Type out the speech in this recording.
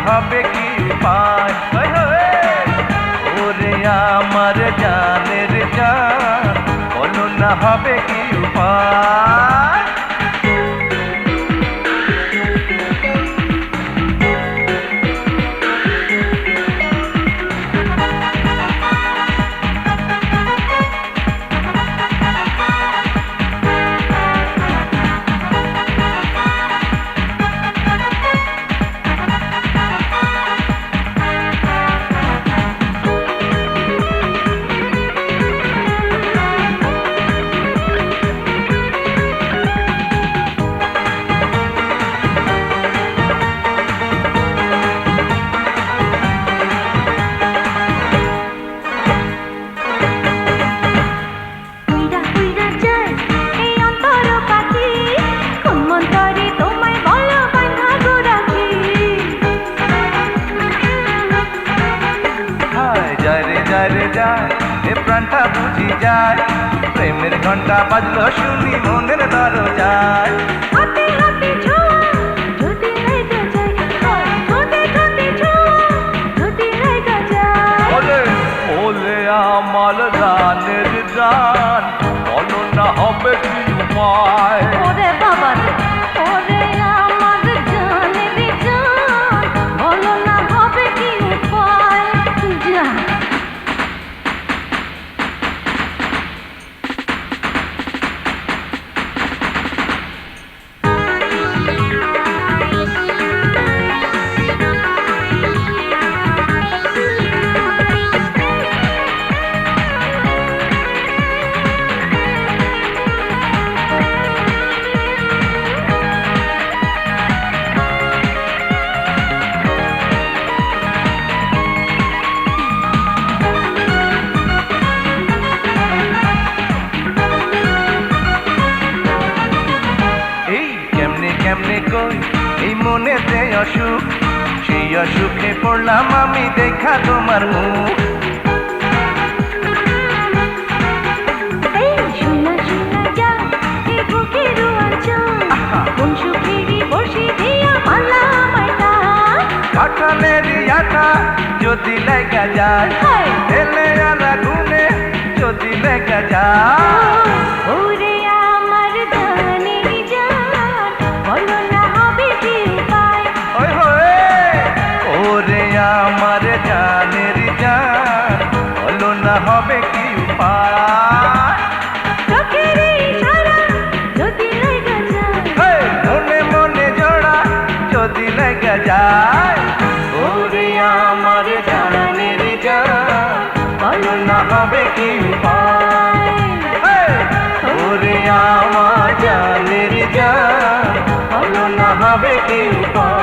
হবে কি উপায় ওরে আমার জানের জান বলো না হবে কি উপায় এ প্রাণটা বুঝি যায় প্রেমের ঘন্টা বাজলো শুনি মনের দরজায় হাতে হাতে ছোঁয়া যদি লেগে যায় ঠোঁটে ঠোঁটে ছোঁয়া যদি লেগে যায় ওলে ওলে আমার জানের জান বলো না হবে কি উপায় ওরে বাবা ওরে আমার জানের জান বলো না হবে কি উপায় যা কেমনে কই এই মনেতে অসুখ সেই অসুখে পড়লাম আমি দেখা তোমার মুখ কাঠালের আটা যদি লেগে যায় তেলে আলা গুনে যদি লেগে যায় ওরে আমার জানের জান বলো না হবে কি উপায় ওরে আমার জানের জান বলো না হবে কি উপায় চোখের ইশারা যদি লেগে যায় মনে মনে জোড়া যদি লেগে যায় ওরে আমার জানের জান বলো না হবে কি উপায় ওরে আমার জানের জান বলো না হবে কি উপায়